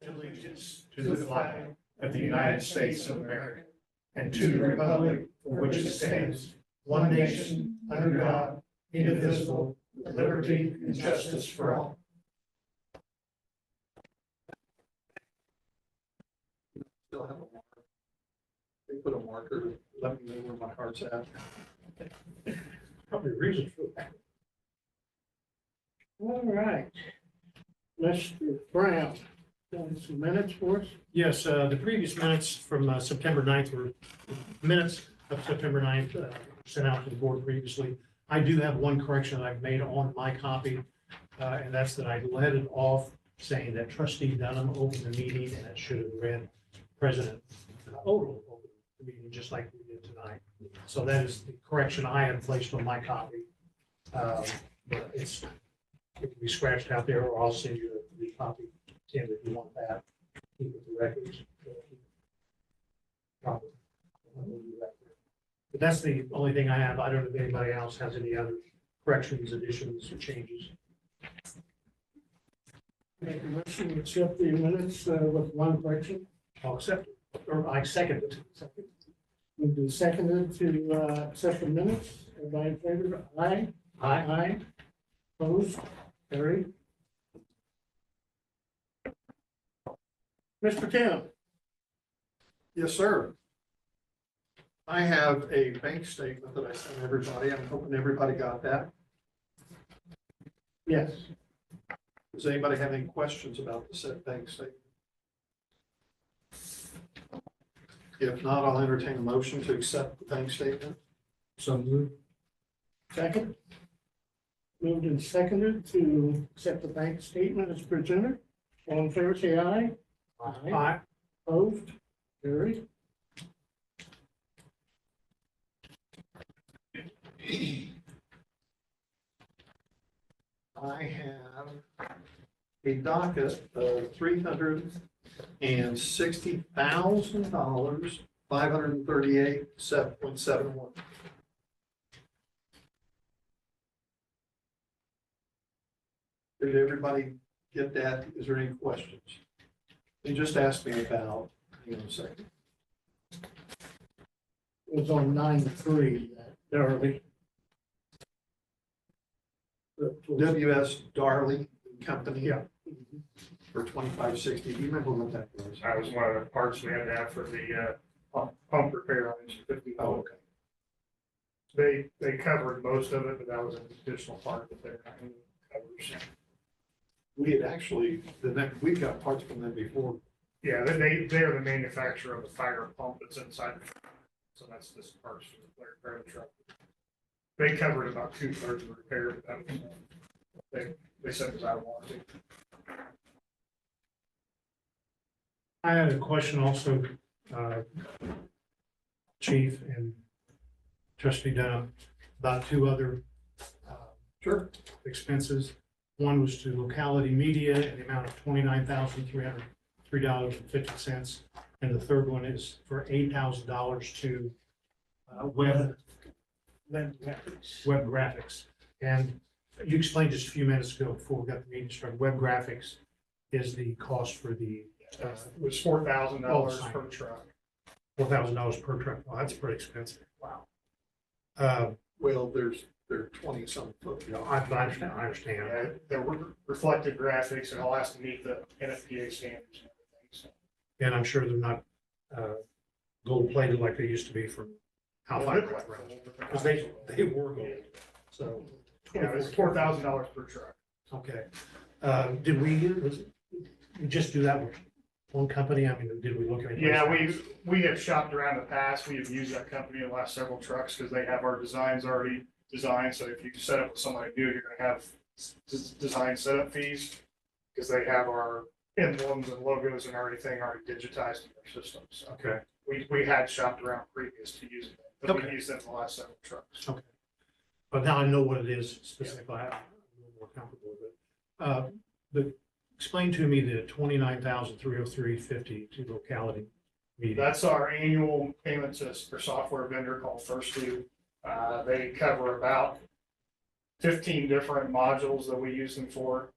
Allegiance to the flag of the United States of America and to the republic for which it stands, one nation, under God, indivisible, with liberty and justice for all. Still have a marker. They put a marker, let me know where my heart's at. Probably a reason for that. All right. Mr. Brown, got some minutes for us? Yes, the previous minutes from September 9th were minutes of September 9th sent out to the board previously. I do have one correction that I've made on my copy, and that's that I let it off saying that trustee Dunham opened the meeting, and it should have read President Odom opened the meeting, just like we did tonight. So that is the correction I have placed on my copy. But it can be scratched out there, or I'll send you the copy, Tim, if you want that. Keep it the records. Probably. But that's the only thing I have. I don't know if anybody else has any other corrections, additions, or changes. Make a motion to accept the minutes with one correction. I'll accept it, or I second it. Moved and seconded to accept the minutes. Everybody in favor? Aye. Aye. Aye. Opposed? Carried. Mr. Tim? Yes, sir. I have a bank statement that I sent everybody. I'm hoping everybody got that. Yes. Does anybody have any questions about the said bank statement? If not, I'll entertain a motion to accept the bank statement. So moved. Second? Moved and seconded to accept the bank statement as presented. All in favor, say aye. Aye. Opposed? Carried. I have a docket of $360,000, $538.71. Did everybody get that? Is there any questions? They just asked me about, hang on a second. It was on 9-3, Darley. WS Darley Company. Yeah. For 2560. Do you remember what that was? That was one of the parts we had to have for the pump repair on each 50. Oh, okay. They covered most of it, but that was an additional part that they're not going to cover. We had actually, we got parts from them before. Yeah, they're the manufacturer of the fire pump that's inside. So that's this parts for the repair of the truck. They covered about 2/3 of the repair, but that was, they said it was out of warranty. I had a question also, Chief and Trustee Dunham, about two other Sure. expenses. One was to locality media in the amount of $29,303.50. And the third one is for $8,000 to web graphics. And you explained just a few minutes ago before we got the meeting started, web graphics is the cost for the It was $4,000 per truck. $4,000 per truck. Well, that's pretty expensive. Wow. Well, they're 20-some foot. You know, I understand. Yeah, there were reflective graphics, and all has to meet the NFPA standards and everything. So. And I'm sure they're not gold plated like they used to be from how far. Because they were gold. So. Yeah, it was $4,000 per truck. Okay. Did we just do that with one company? I mean, did we look at? Yeah, we have shopped around in the past. We have used that company in the last several trucks because they have our designs already designed. So if you set up with somebody new, you're going to have design setup fees because they have our emblems and logos and everything already digitized in their systems. So Okay. we had shopped around previous to using it, but Okay. we used them in the last several trucks. Okay. But now I know what it is specifically. I'm a little more comfortable with it. But explain to me the $29,303.50 to locality media. That's our annual payment to a software vendor called First Two. They cover about 15 different modules that we use them for.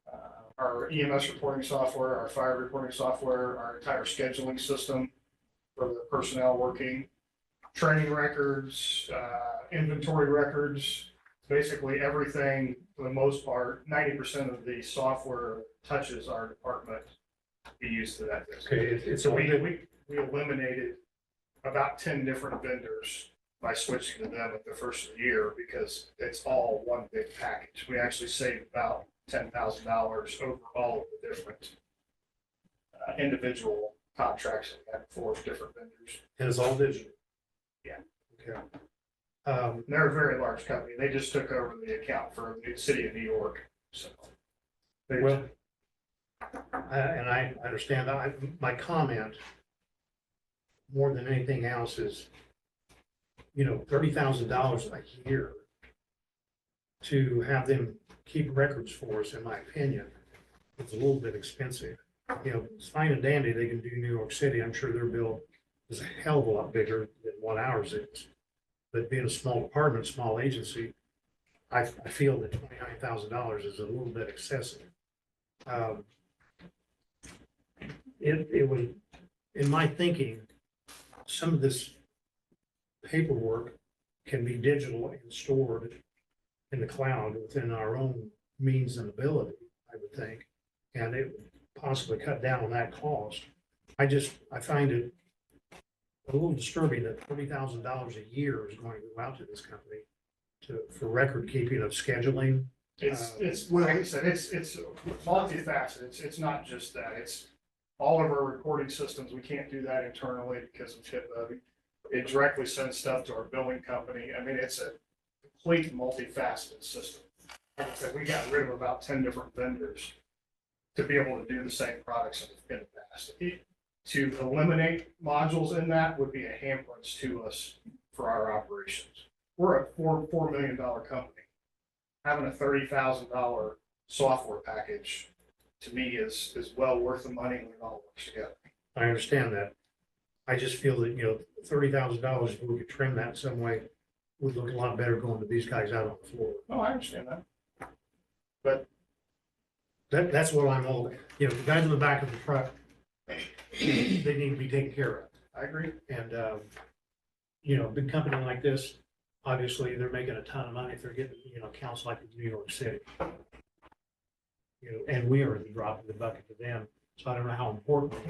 Our EMS reporting software, our fire reporting software, our entire scheduling system for the personnel working, training records, inventory records, basically everything for the most part. 90% of the software touches our department. We use for that. Okay, it's So all good. we eliminated about 10 different vendors by switching to them at the first of the year because it's all one big package. We actually saved about $10,000 over all of the different individual contracts that we had before with different vendors. And it's all digital. Yeah. Okay. And they're a very large company. They just took over the account for the city of New York. So. they- Well, and I understand that. My comment, more than anything else, is, $30,000 a year to have them keep records for us, in my opinion, is a little bit expensive. It's fine and dandy. They can do New York City. I'm sure their bill is a hell of a lot bigger than what ours is. But being a small department, small agency, I feel that $29,000 is a little bit excessive. It was, in my thinking, some of this paperwork can be digital and stored in the cloud within our own means and ability, I would think, and it would possibly cut down on that cost. I find it a little disturbing that $30,000 a year is going to go out to this company for record keeping of scheduling. It's like I said, it's multifaceted. It's not just that. It's all of our recording systems. We can't do that internally because of HIPAA. It directly sends stuff to our billing company. I mean, it's a complete multifaceted system. Like I said, we got rid of about 10 different vendors to be able to do the same products in the past. To eliminate modules in that would be a hindrance to us for our operations. We're a $4 million company. Having a $30,000 software package to me is well worth the money when it all works together. I understand that. I just feel that, $30,000, if we could trim that some way, would look a lot better going to these guys out on the floor. Oh, I understand that. But That's what I'm all, the guys in the back of the truck, they need to be taken care of. I agree. And, a big company like this, obviously, they're making a ton of money if they're getting, accounts like in New York City. And we are the drop in the bucket to them, so I don't know how important.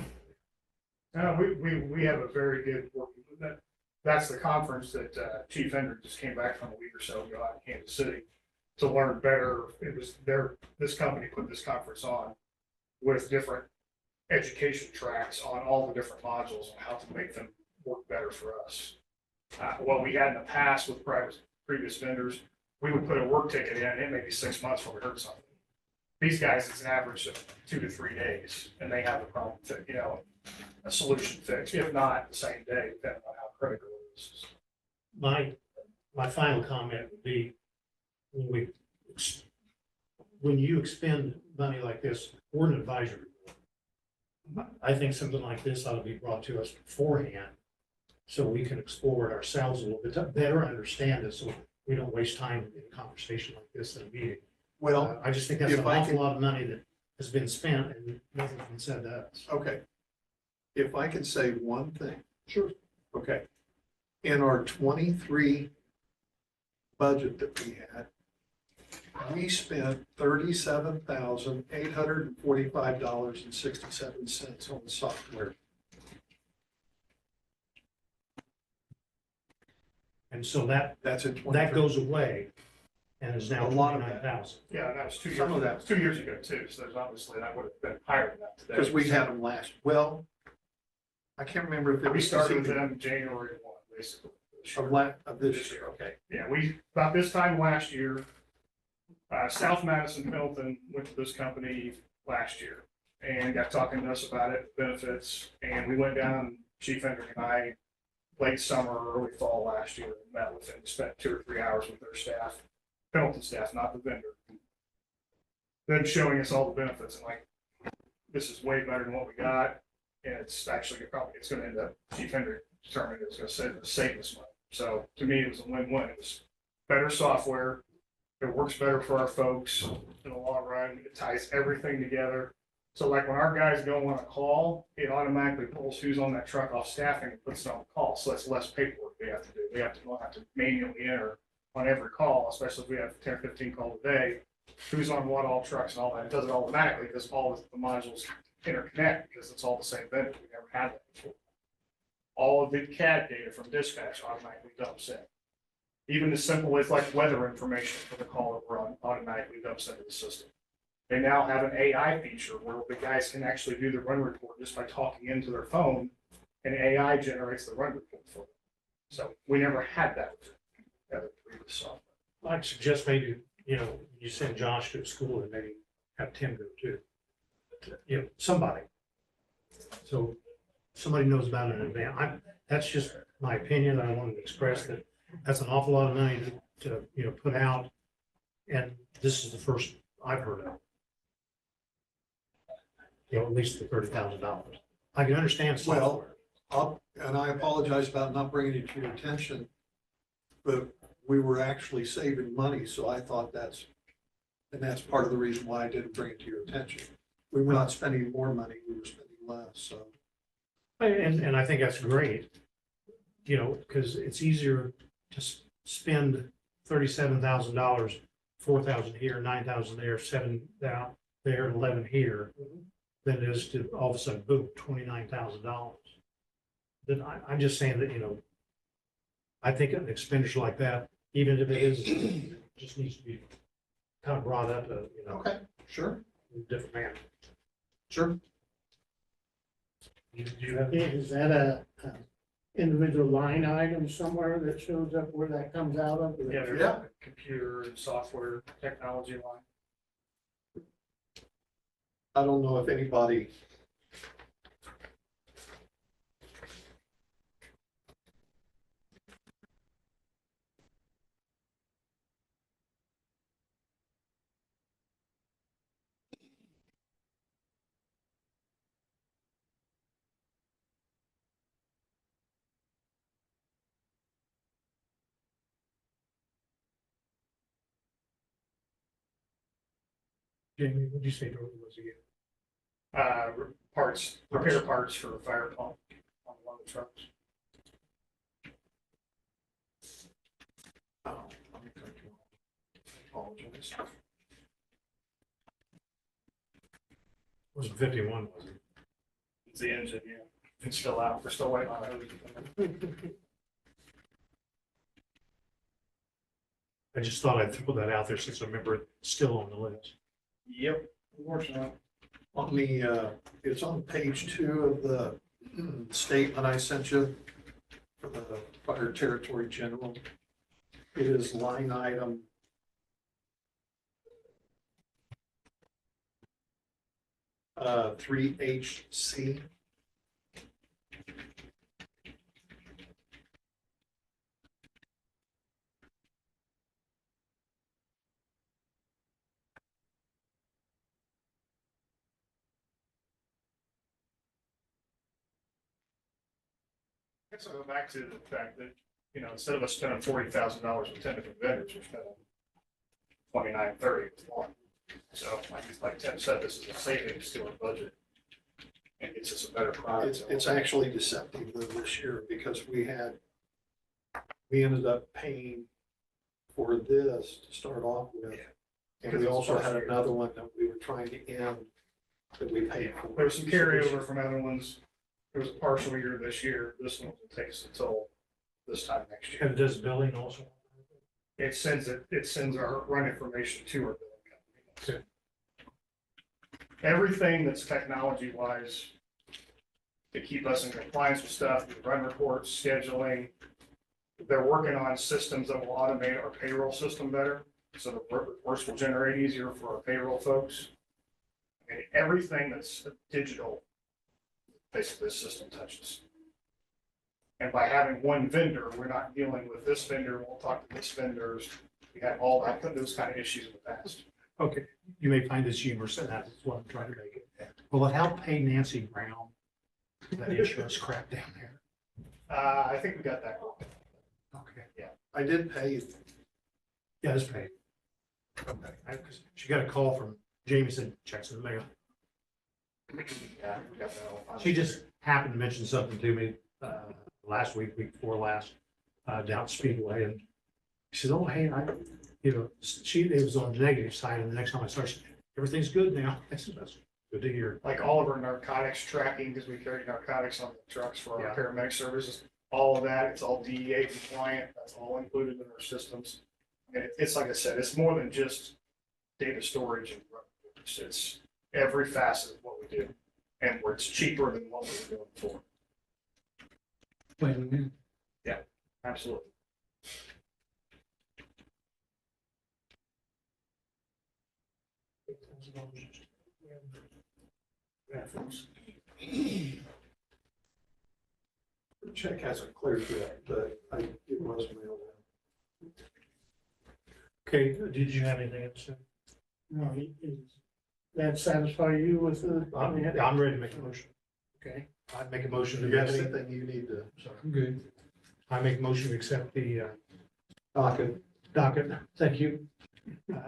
We have a very good working, that's the conference that Chief Hendrick just came back from a week or so ago out in Kansas City to learn better. It was this company put this conference on with different education tracks on all the different modules and how to make them work better for us. What we had in the past with previous vendors, we would put a work ticket in, it may be 6 months before we heard something. These guys, it's an average of 2 to 3 days, and they have the problem, a solution fixed, if not the same day, depending on how critical it is. My final comment would be, when you expend money like this, we're an advisory board. I think something like this ought to be brought to us beforehand, so we can explore it ourselves a little bit, better understand it, so we don't waste time in a conversation like this in a meeting. Well, I just think that's if an I awful can- lot of money that has been spent and nothing's been said to us. okay. If I can say one thing. Sure. Okay. In our 23 budget that we had, we spent $37,845.67 on software. And so that That's in 23. goes away and is now A lot of that. 29,000. Yeah, and that was 2 years Some of ago. that. 2 years ago too, so there's obviously, that would have been higher than that today. Because we had them I can't remember if it We was. started with them January 1, basically. this year. Of this year, okay. Yeah, about this time last year, South Madison Milton went to this company last year and got talking to us about it, benefits, and we went down, Chief Hendrick and I, late summer, early fall last year, and met with them, spent 2 or 3 hours with their staff, Pendleton staff, not the vendor. Then showing us all the benefits and like, this is way better than what we got. And it's actually it's going to end up, Chief Hendrick determined it's going to save us money. So to me, it was a win-win. It was better software, It works better for our folks in the long run. It ties everything together. So like when our guys go on a call, it automatically pulls who's on that truck off staffing and puts it on the call. So that's less paperwork they have to do. Don't have to manually enter on every call, especially if we have 10 or 15 calls a day. Who's on what, all trucks and all that. It does it automatically because all of the modules interconnect because it's all the same vendor. We never had that before. All of the CAD data from dispatch automatically dumps in. Even as simple as like weather information for the call that we're on automatically dumps into the system. They now have an AI feature where the guys can actually do the run report just by talking into their phone, and AI generates the run report for them. So we never had that with the other previous software. I'd suggest maybe, you send Josh to school and maybe have Tim go too. Somebody. So somebody knows about it in advance. That's just my opinion. I wanted to express that that's an awful lot of money to put out. And this is the first I've heard of. At least the $30,000. I can understand software. And I apologize about not bringing it to your attention, but we were actually saving money, so I thought that's part of the reason why I didn't bring it to your attention. We were not spending more money, we were spending less, so. And I think that's great, because it's easier to spend $37,000, 4,000 here, 9,000 there, 7 down there, 11 here, than it is to all of a sudden, boom, $29,000. Then I'm just saying that, I think an expenditure like that, even if it is, just needs to be kind of brought up, Okay, sure, in a different manner. sure. Do you have? Is that a individual line item somewhere that shows up where that comes out of? Yeah, there's Yeah. a computer and software technology line. I don't know if anybody. Jamie, what did you say Dorothy was again? Repair parts for a fire pump on one of the trucks. Oh, let me cut you off. Apologize. Wasn't 51, was it? It's the engine, yeah. It's still out. We're still waiting on it. I just thought I'd throw that out there since I remember it's still on the list. Yep. Unfortunately. On the, it's on page 2 of the statement I sent you for the fire territory general. It is line item 3HC. I guess I'll go back to the fact that, instead of us spending $40,000 with 10 different vendors, we're spending 29, 30 with one. So like Tim said, this is a savings to our budget. And it's just a better product. It's actually deceptive though this year because we ended up paying for this to start off with. And we also had another one that we were trying to end that we paid for. There's some carryover from other ones. There was a partial year this year. This one will take us until this time next year. And it does billing also? It sends our run information to our billing company. Everything that's technology wise to keep us in compliance with stuff, the run reports, scheduling. They're working on systems that will automate our payroll system better. So the reports will generate easier for our payroll folks. And everything that's digital, basically this system touches. And by having one vendor, we're not dealing with this vendor, we'll talk to this vendors. We have all that, those kind of issues in the past. Okay, you may find this humorous, and that's what I'm trying to make it. Will it help pay Nancy Brown that insurance crap down there? I think we got that. Okay, I did pay yeah, it's paid. She got a call from Jamie, said, checks in the mail. Yeah, we got that all. She just happened to mention something to me, last week, week before last, down at Speedway, and she said, oh, hey, it was on the negative side, and the next time I saw her, she said, everything's good now. I said, that's good to hear. Like all of our narcotics tracking, because we carry narcotics on the trucks for our Yeah. paramedic services, all of that, it's all DEA compliant, that's all included in our systems. And it's like I said, it's more than just data storage and it's every facet of what we do. And where it's cheaper than what we were doing before. Yeah, absolutely. The check hasn't cleared yet, but it was mailed in. Okay, did you have anything else? No, that satisfy you with the? I'm ready to make a motion. Okay, I'd make a motion Do to you have accept, anything you need to, sorry. good. I make a motion to accept the Docket. docket, thank you,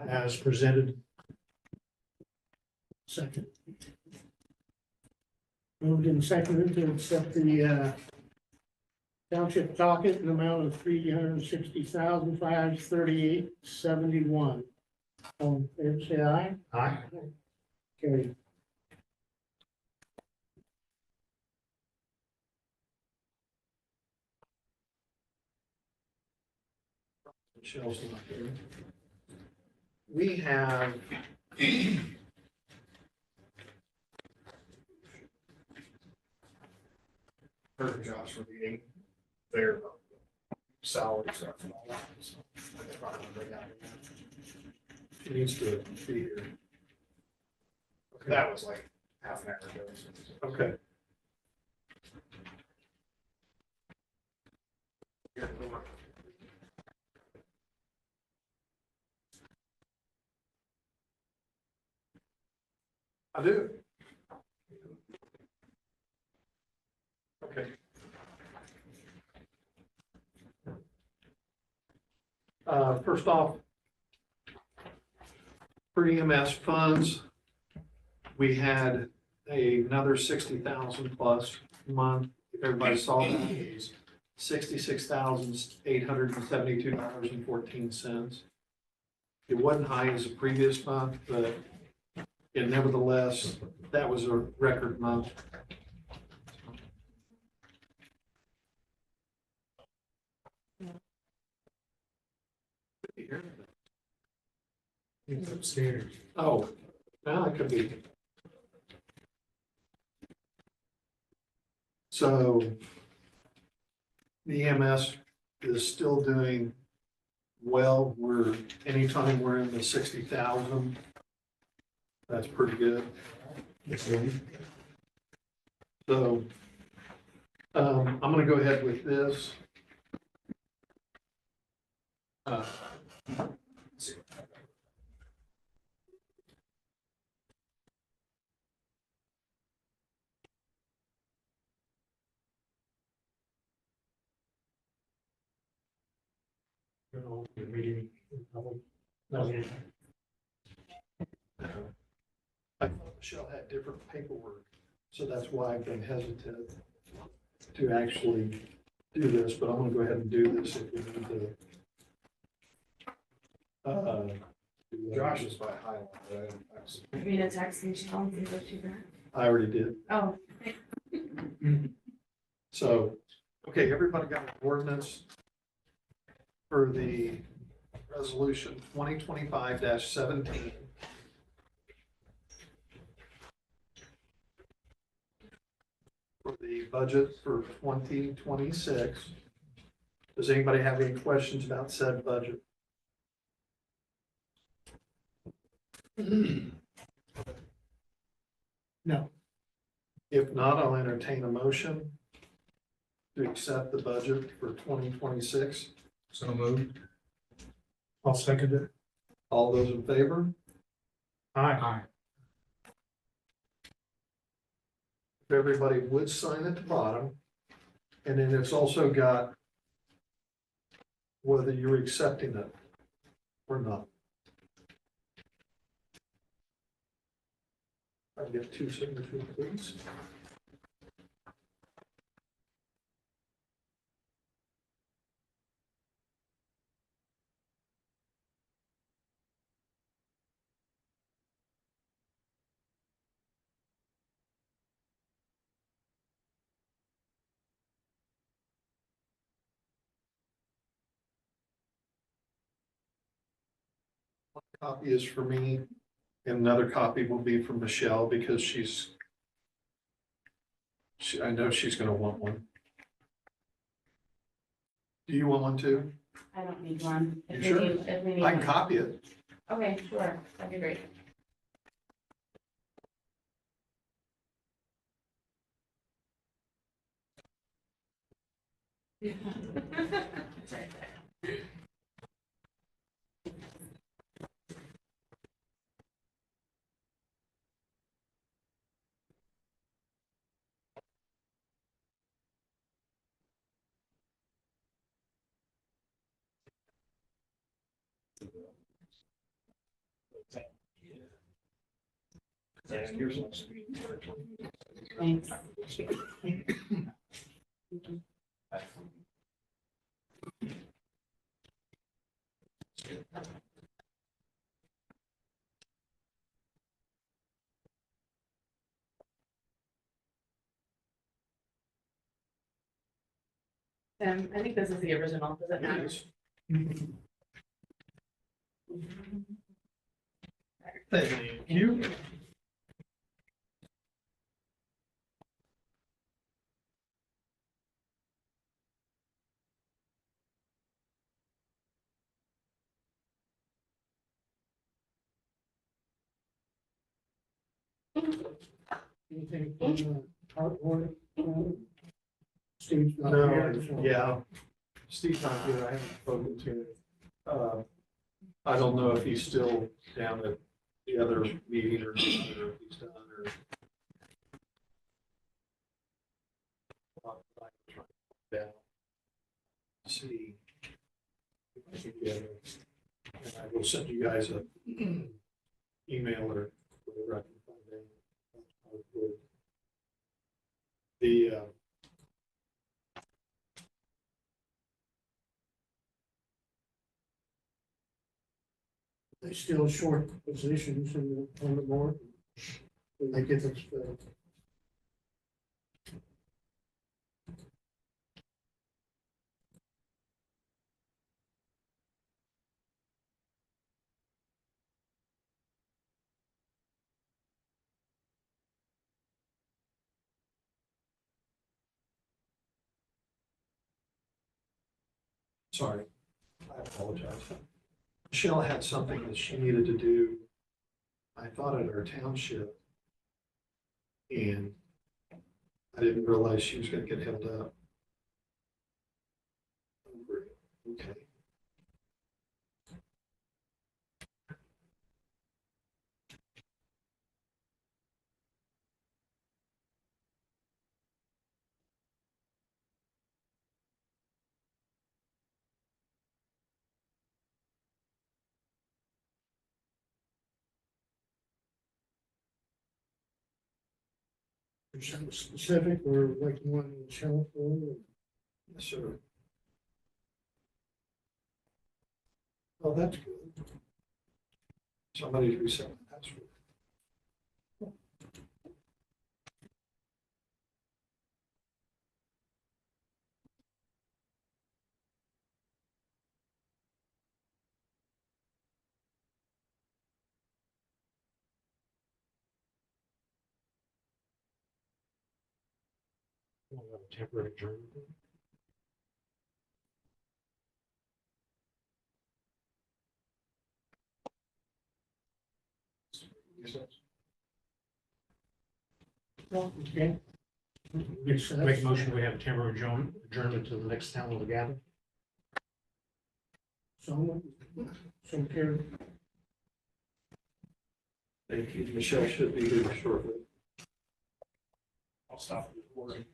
as presented. second. Moved and seconded to accept the township docket in the amount of $360,538.71. All in favor, say aye. Aye. Carried. Michelle's not here. We have Her and Josh were meeting their salary stuff and all that. So they probably wanna bring that in. She needs to be here. That was like half an hour ago. So. Okay. I do. Okay. First off, for EMS funds, we had another 60,000 plus month. If everybody saw that, it was $66,872.14. It wasn't high as the previous month, but nevertheless, that was a record month. It's upstairs. Oh, now it could be. So the EMS is still doing well. Anytime we're in the 60,000, that's pretty good. So I'm gonna go ahead with this. Meeting. I thought Michelle had different paperwork, so that's why I've been hesitant to actually do this, but I'm gonna go ahead and do this if we need to. Josh is by Highland, right? I mean, a text and she told me to go to that. I already did. Oh, So, okay, everybody got an ordinance for the resolution 2025-17. For the budget for 2026. Does anybody have any questions about said budget? No. If not, I'll entertain a motion to accept the budget for 2026. So moved. I'll second it. All those in favor? Aye. If everybody would sign at the bottom. And then it's also got whether you're accepting it or not. I'll get two signatures, please. One copy is for me, and another copy will be from Michelle because I know she's gonna want one. Do you want one too? I don't need one. You If sure? we need, if we need I can one. copy it. Okay, sure, that'd be great. It's right there. Thanks. I think this is the original, does it matter? Thank you. Anything from the art board? Steve's not No, here, so- yeah. Steve's not here. I haven't spoken to him. I don't know if he's still down at the other meeting or not, or if he's done or. Down. See. if I can get it. And I will send you guys a email or whatever I can find out. The, They still short positions on the board. When they get this, sorry, I apologize. Michelle had something that she needed to do, I thought at our township. And I didn't realize she was gonna get held up. Okay. there's something specific or like you want to show for. Yes, sir. Oh, that's good. Somebody reset my password. Temporary adjournment. Okay. Make a motion, we have a temporary adjournment to the next town will gather. So carried. Thank you. Michelle should be here shortly. I'll stop the recording.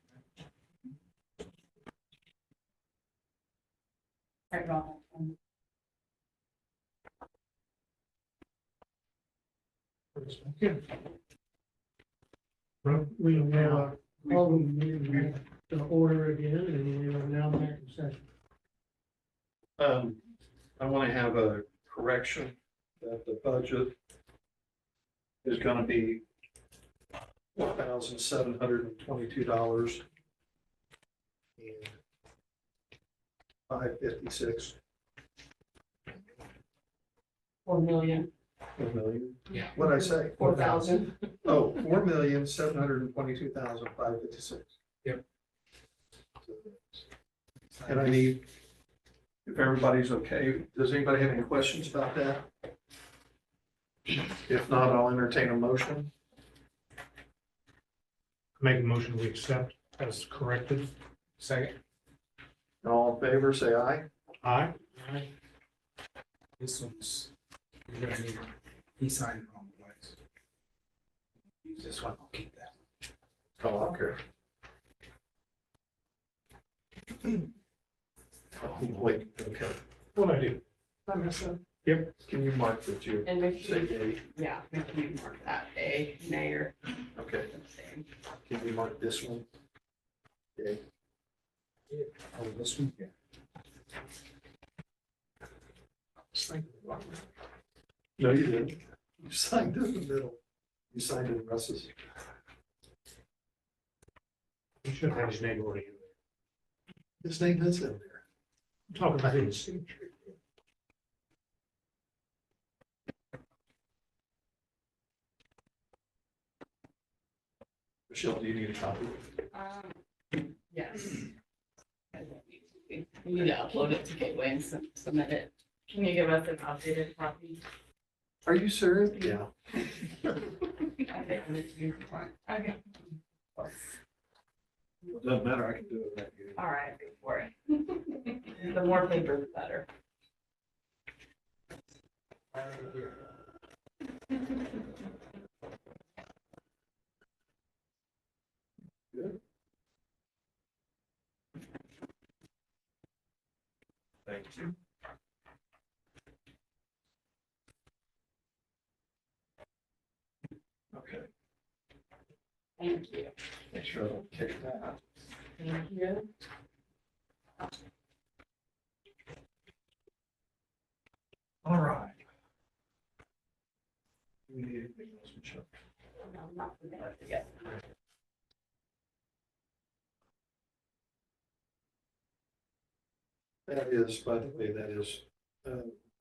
Right, Rob. Okay. We will call the meeting to order again, and we are now back in session. I want to have a correction that the budget is going to be $1,722 and $556 4 million. Yeah. What'd I say? 4,000. Oh, $4,722,556. Yep. And I need, if everybody's okay, does anybody have any questions about that? If not, I'll entertain a motion. Make a motion we accept as corrected. Second. All in favor, say aye. Aye. This one's, you're gonna need, he signed it wrong place. Use this one, I'll keep that. Oh, okay. Oh, wait, okay. What'd I do? Can you mark that you And make sure, say yea? yeah, make sure you mark that A, nay, or Okay, abstain. can you mark this one? Yea. Oh, this one? Yeah. No, you didn't. You signed in the middle. You signed in Russ's. You should have his name already in there. His name is in there. I'm talking about his signature. Michelle, do you need a copy? Yes. You need to upload it to Gateway and submit it. Can you give us an updated copy? Are you serious? Yeah. Okay. Doesn't matter, I can do it that way. All right, go for it. The more paper, the better. Good. Thank you. Okay, Thank you. make sure I don't kick that. Thank you. All right. We need anything else, Michelle? No, not for that, yes. That is, by the way, that is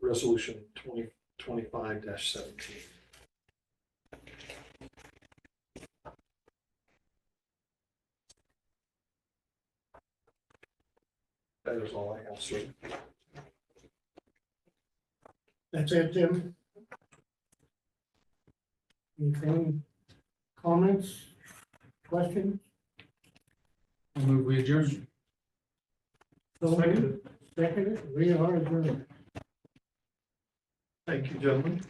resolution 2025-17. That is all I have, sir. That's it, Tim? Anything, comments, questions? I'll move we adjourn. Second, we are adjourned. Thank you, gentlemen.